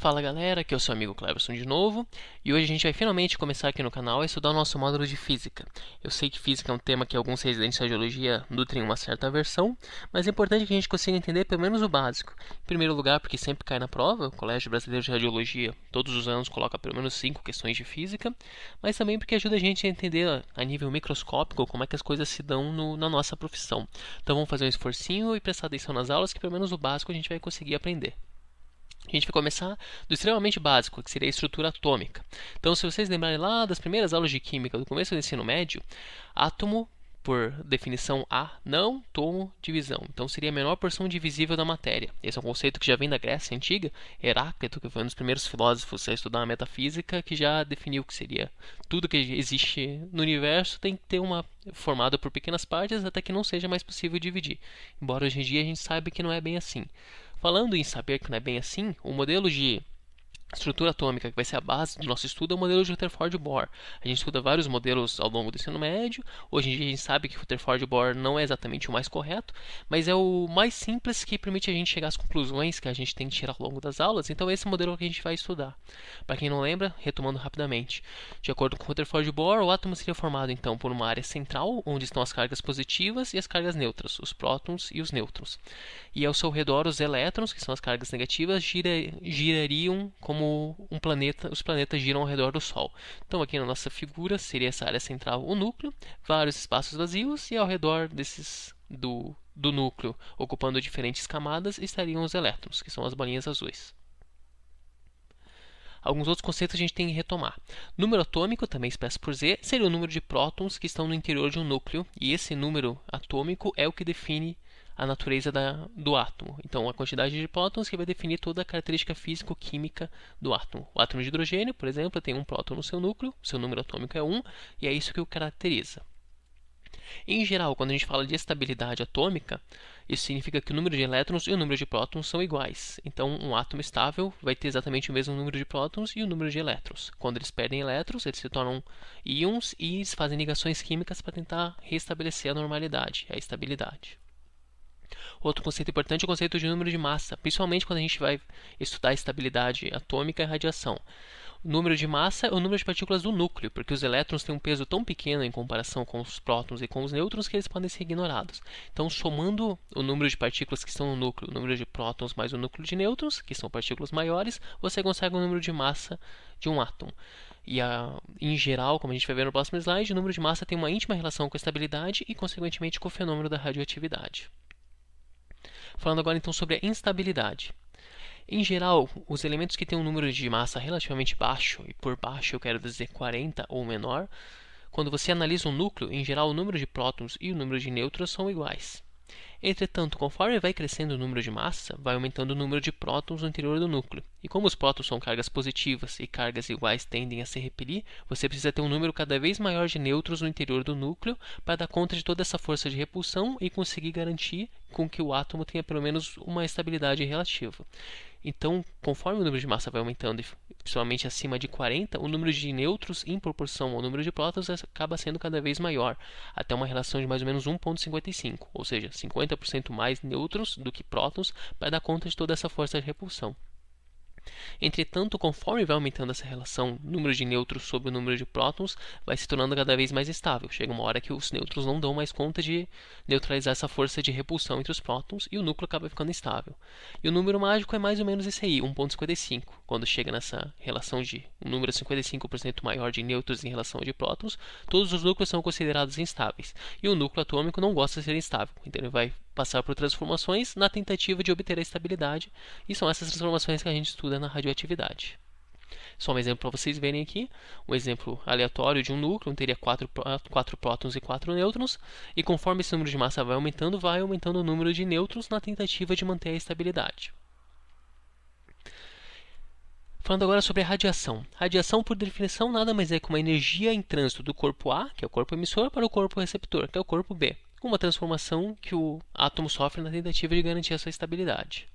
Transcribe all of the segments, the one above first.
Fala galera, aqui é o seu amigo Cleverson de novo, e hoje a gente vai finalmente começar aqui no canal a estudar o nosso módulo de Física. Eu sei que Física é um tema que alguns residentes da Geologia nutrem uma certa aversão, mas é importante que a gente consiga entender pelo menos o básico. Em primeiro lugar, porque sempre cai na prova, o Colégio Brasileiro de Radiologia todos os anos coloca pelo menos 5 questões de Física, mas também porque ajuda a gente a entender a nível microscópico como é que as coisas se dão na nossa profissão. Então vamos fazer um esforcinho e prestar atenção nas aulas que pelo menos o básico a gente vai conseguir aprender. A gente vai começar do extremamente básico, que seria a estrutura atômica. Então, se vocês lembrarem lá das primeiras aulas de química do começo do ensino médio, átomo, por definição A, não, tomo, divisão. Então, seria a menor porção divisível da matéria. Esse é um conceito que já vem da Grécia Antiga. Heráclito, que foi um dos primeiros filósofos a estudar a metafísica, que já definiu que seria tudo que existe no universo tem que ter formado por pequenas partes até que não seja mais possível dividir. Embora hoje em dia a gente saiba que não é bem assim. Falando em saber que não é bem assim, o modelo de estrutura atômica que vai ser a base do nosso estudo é o modelo de Rutherford-Bohr. A gente estuda vários modelos ao longo do ensino médio. Hoje em dia a gente sabe que Rutherford-Bohr não é exatamente o mais correto, mas é o mais simples que permite a gente chegar às conclusões que a gente tem que tirar ao longo das aulas. Então esse é o modelo que a gente vai estudar. Para quem não lembra, retomando rapidamente. De acordo com Rutherford-Bohr, o átomo seria formado então por uma área central, onde estão as cargas positivas e as cargas neutras, os prótons e os nêutrons. E ao seu redor os elétrons, que são as cargas negativas, girariam como um planeta, os planetas giram ao redor do Sol. Então aqui na nossa figura seria essa área central o núcleo, vários espaços vazios e ao redor do núcleo, ocupando diferentes camadas, estariam os elétrons, que são as bolinhas azuis. Alguns outros conceitos a gente tem que retomar. Número atômico, também expresso por Z, seria o número de prótons que estão no interior de um núcleo, e esse número atômico é o que define a natureza do átomo. Então, a quantidade de prótons que vai definir toda a característica físico-química do átomo. O átomo de hidrogênio, por exemplo, tem um próton no seu núcleo, seu número atômico é 1, e é isso que o caracteriza. Em geral, quando a gente fala de estabilidade atômica, isso significa que o número de elétrons e o número de prótons são iguais. Então, um átomo estável vai ter exatamente o mesmo número de prótons e o número de elétrons. Quando eles perdem elétrons, eles se tornam íons e eles fazem ligações químicas para tentar restabelecer a normalidade, a estabilidade. Outro conceito importante é o conceito de número de massa, principalmente quando a gente vai estudar a estabilidade atômica e radiação. O número de massa é o número de partículas do núcleo, porque os elétrons têm um peso tão pequeno em comparação com os prótons e com os nêutrons que eles podem ser ignorados. Então, somando o número de partículas que estão no núcleo, o número de prótons mais o núcleo de nêutrons, que são partículas maiores, você consegue o número de massa de um átomo. E, em geral, como a gente vai ver no próximo slide, o número de massa tem uma íntima relação com a estabilidade e, consequentemente, com o fenômeno da radioatividade. Falando agora então sobre a instabilidade. Em geral, os elementos que têm um número de massa relativamente baixo, e por baixo eu quero dizer 40 ou menor, quando você analisa um núcleo, em geral o número de prótons e o número de nêutrons são iguais. Entretanto, conforme vai crescendo o número de massa, vai aumentando o número de prótons no interior do núcleo. E como os prótons são cargas positivas e cargas iguais tendem a se repelir, você precisa ter um número cada vez maior de nêutrons no interior do núcleo para dar conta de toda essa força de repulsão e conseguir garantir com que o átomo tenha pelo menos uma estabilidade relativa. Então, conforme o número de massa vai aumentando, principalmente acima de 40, o número de nêutrons em proporção ao número de prótons acaba sendo cada vez maior, até uma relação de mais ou menos 1,55, ou seja, 50% mais nêutrons do que prótons para dar conta de toda essa força de repulsão. Entretanto, conforme vai aumentando essa relação, o número de nêutrons sobre o número de prótons vai se tornando cada vez mais estável. Chega uma hora que os nêutrons não dão mais conta de neutralizar essa força de repulsão entre os prótons e o núcleo acaba ficando estável. E o número mágico é mais ou menos esse aí, 1,55. Quando chega nessa relação de um número 55% maior de nêutrons em relação de prótons, todos os núcleos são considerados instáveis. E o núcleo atômico não gosta de ser instável, então ele vai passar por transformações na tentativa de obter a estabilidade, e são essas transformações que a gente estuda na radioatividade. Só um exemplo para vocês verem aqui, um exemplo aleatório de um núcleo, onde teria 4 prótons e 4 nêutrons, e conforme esse número de massa vai aumentando o número de nêutrons na tentativa de manter a estabilidade. Falando agora sobre a radiação. Radiação, por definição, nada mais é que uma energia em trânsito do corpo A, que é o corpo emissor, para o corpo receptor, que é o corpo B. Uma transformação que o átomo sofre na tentativa de garantir a sua estabilidade.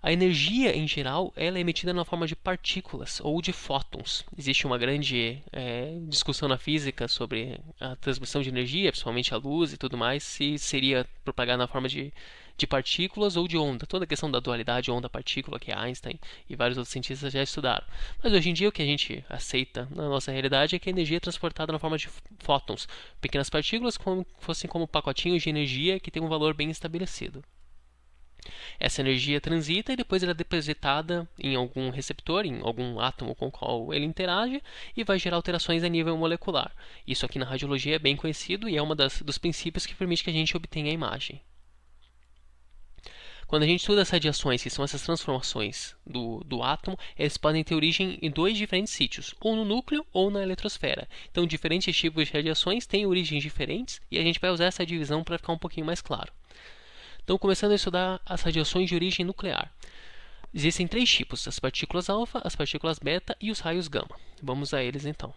A energia, em geral, ela é emitida na forma de partículas ou de fótons. Existe uma grande discussão na física sobre a transmissão de energia, principalmente a luz e tudo mais, se seria propagada na forma de de partículas ou de onda. Toda a questão da dualidade onda-partícula, que Einstein e vários outros cientistas já estudaram. Mas hoje em dia o que a gente aceita na nossa realidade é que a energia é transportada na forma de fótons, pequenas partículas como fossem como pacotinhos de energia que tem um valor bem estabelecido. Essa energia transita e depois ela é depositada em algum receptor, em algum átomo com o qual ele interage e vai gerar alterações a nível molecular. Isso aqui na radiologia é bem conhecido e é um dos princípios que permite que a gente obtenha a imagem. Quando a gente estuda as radiações, que são essas transformações do átomo, eles podem ter origem em dois diferentes sítios, ou no núcleo ou na eletrosfera. Então, diferentes tipos de radiações têm origens diferentes e a gente vai usar essa divisão para ficar um pouquinho mais claro. Então, começando a estudar as radiações de origem nuclear. Existem três tipos, as partículas alfa, as partículas beta e os raios gama. Vamos a eles então.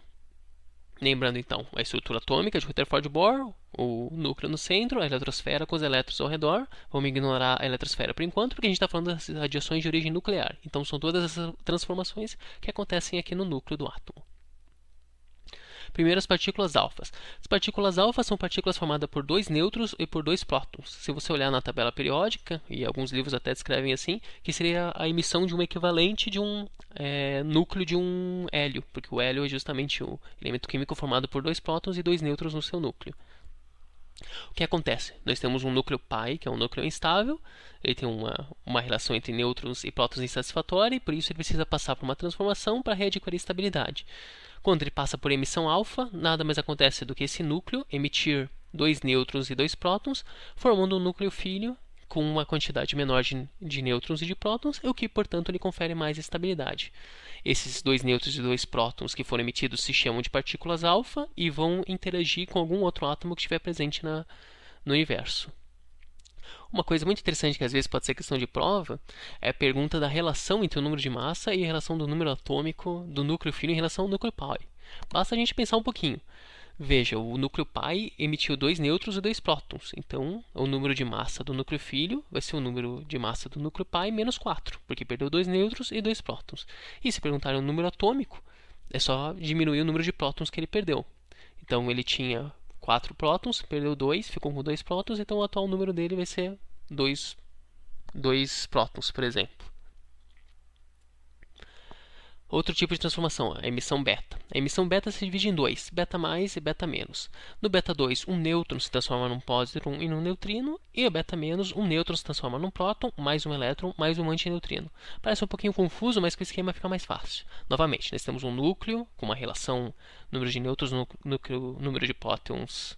Lembrando então a estrutura atômica de Rutherford-Bohr, o núcleo no centro, a eletrosfera com os elétrons ao redor. Vamos ignorar a eletrosfera por enquanto, porque a gente está falando das radiações de origem nuclear. Então, são todas essas transformações que acontecem aqui no núcleo do átomo. Primeiro, as partículas alfas. As partículas alfas são partículas formadas por dois nêutrons e por dois prótons. Se você olhar na tabela periódica, e alguns livros até descrevem assim, que seria a emissão de um equivalente de um núcleo de um hélio, porque o hélio é justamente o elemento químico formado por dois prótons e dois nêutrons no seu núcleo. O que acontece? Nós temos um núcleo pi, que é um núcleo instável, ele tem uma relação entre nêutrons e prótons insatisfatória, e por isso ele precisa passar por uma transformação para readquirir estabilidade. Quando ele passa por emissão alfa, nada mais acontece do que esse núcleo emitir dois nêutrons e dois prótons, formando um núcleo filho com uma quantidade menor de nêutrons e de prótons, o que, portanto, lhe confere mais estabilidade. Esses dois nêutrons e dois prótons que foram emitidos se chamam de partículas alfa e vão interagir com algum outro átomo que estiver presente no universo. Uma coisa muito interessante que às vezes pode ser questão de prova é a pergunta da relação entre o número de massa e a relação do número atômico do núcleo filho em relação ao núcleo pi. Basta a gente pensar um pouquinho. Veja, o núcleo pi emitiu dois nêutrons e dois prótons. Então, o número de massa do núcleo filho vai ser o número de massa do núcleo pi menos 4, porque perdeu dois nêutrons e dois prótons. E se perguntarem o número atômico, é só diminuir o número de prótons que ele perdeu. Então, ele tinha 4 prótons, perdeu 2, ficou com 2 prótons, então o atual número dele vai ser 2 prótons, por exemplo. Outro tipo de transformação, a emissão beta. A emissão beta se divide em dois, beta mais e beta menos. No beta 2, um nêutron se transforma num pósitron e num neutrino, e a beta menos, um nêutron se transforma num próton, mais um elétron, mais um antineutrino. Parece um pouquinho confuso, mas com o esquema fica mais fácil. Novamente, nós temos um núcleo com uma relação número de nêutrons, número de prótons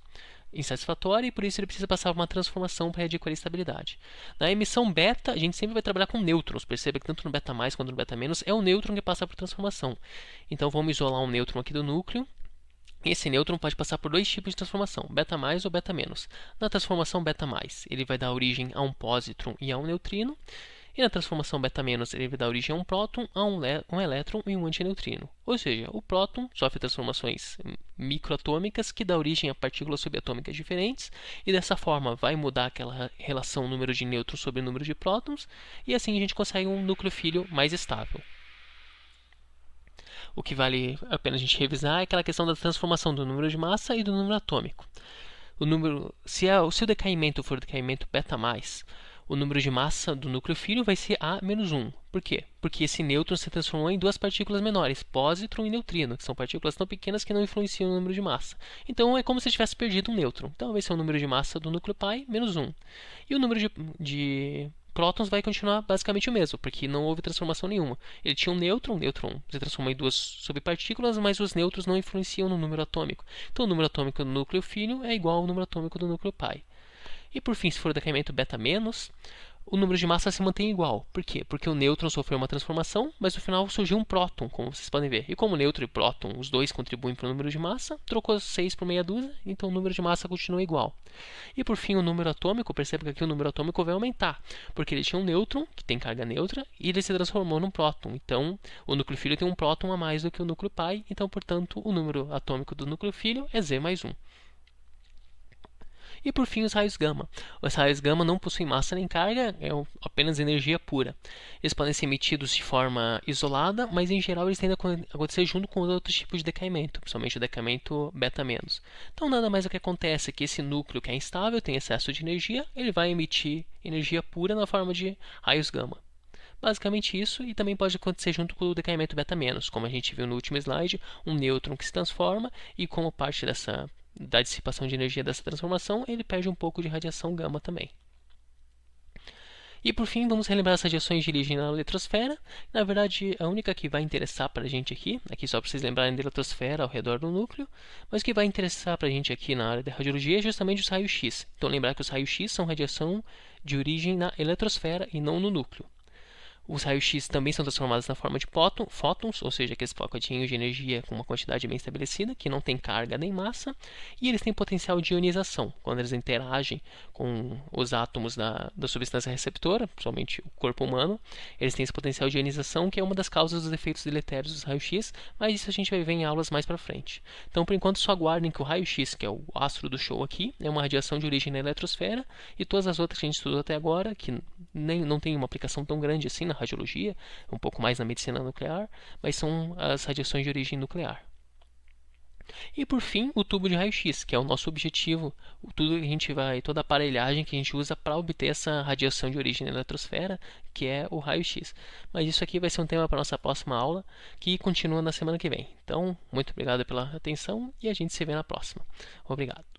insatisfatória, e por isso ele precisa passar por uma transformação para adquirir estabilidade. Na emissão beta, a gente sempre vai trabalhar com nêutrons. Perceba que tanto no beta mais quanto no beta menos é o nêutron que passa por transformação. Então vamos isolar um nêutron aqui do núcleo. Esse nêutron pode passar por dois tipos de transformação, beta mais ou beta menos. Na transformação beta mais, ele vai dar origem a um pósitron e a um neutrino. E na transformação beta menos, ele vai dar origem a um próton, a um elétron e um antineutrino. Ou seja, o próton sofre transformações microatômicas que dá origem a partículas subatômicas diferentes, e dessa forma vai mudar aquela relação número de nêutrons sobre número de prótons, e assim a gente consegue um núcleo filho mais estável. O que vale a pena a gente revisar é aquela questão da transformação do número de massa e do número atômico. Se o decaimento for o decaimento beta mais, o número de massa do núcleo filho vai ser A menos 1. Por quê? Porque esse nêutron se transformou em duas partículas menores, pósitron e neutrino, que são partículas tão pequenas que não influenciam no número de massa. Então é como se tivesse perdido um nêutron. Então vai ser o número de massa do núcleo pi menos 1. E o número de prótons vai continuar basicamente o mesmo, porque não houve transformação nenhuma. Ele tinha um nêutron, o nêutron se transformou em duas subpartículas, mas os nêutrons não influenciam no número atômico. Então o número atômico do núcleo filho é igual ao número atômico do núcleo pi. E por fim, se for o decaimento beta menos, o número de massa se mantém igual. Por quê? Porque o nêutron sofreu uma transformação, mas no final surgiu um próton, como vocês podem ver. E como nêutron e próton, os dois contribuem para o número de massa, trocou 6 por meia dúzia, então o número de massa continua igual. E por fim, o número atômico, perceba que aqui o número atômico vai aumentar, porque ele tinha um nêutron, que tem carga neutra, e ele se transformou num próton. Então, o núcleo filho tem um próton a mais do que o núcleo pi, então, portanto, o número atômico do núcleo filho é Z mais 1. E por fim, os raios gama. Os raios gama não possuem massa nem carga, é apenas energia pura. Eles podem ser emitidos de forma isolada, mas em geral eles tendem a acontecer junto com outros tipos de decaimento, principalmente o decaimento beta-. Então nada mais o que acontece é que esse núcleo que é instável, tem excesso de energia, ele vai emitir energia pura na forma de raios gama. Basicamente isso, e também pode acontecer junto com o decaimento beta-, como a gente viu no último slide, um nêutron que se transforma e como parte da dissipação de energia dessa transformação, ele perde um pouco de radiação gama também. E por fim, vamos relembrar as radiações de origem na eletrosfera. Na verdade, a única que vai interessar para a gente aqui só para vocês lembrarem da eletrosfera ao redor do núcleo, mas o que vai interessar para a gente aqui na área da radiologia é justamente os raios-x. Então lembrar que os raios-x são radiação de origem na eletrosfera e não no núcleo. Os raios-x também são transformados na forma de fótons, ou seja, aqueles pacotinhos de energia com uma quantidade bem estabelecida, que não tem carga nem massa, e eles têm potencial de ionização. Quando eles interagem com os átomos da substância receptora, principalmente o corpo humano, eles têm esse potencial de ionização, que é uma das causas dos efeitos deletérios dos raios-x, mas isso a gente vai ver em aulas mais para frente. Então, por enquanto, só aguardem que o raio-x, que é o astro do show aqui, é uma radiação de origem na eletrosfera, e todas as outras que a gente estudou até agora, que não tem uma aplicação tão grande assim na radiologia, um pouco mais na medicina nuclear, mas são as radiações de origem nuclear. E por fim, o tubo de raio-x, que é o nosso objetivo, toda a aparelhagem que a gente usa para obter essa radiação de origem na eletrosfera, que é o raio-x. Mas isso aqui vai ser um tema para a nossa próxima aula, que continua na semana que vem. Então, muito obrigado pela atenção e a gente se vê na próxima. Obrigado.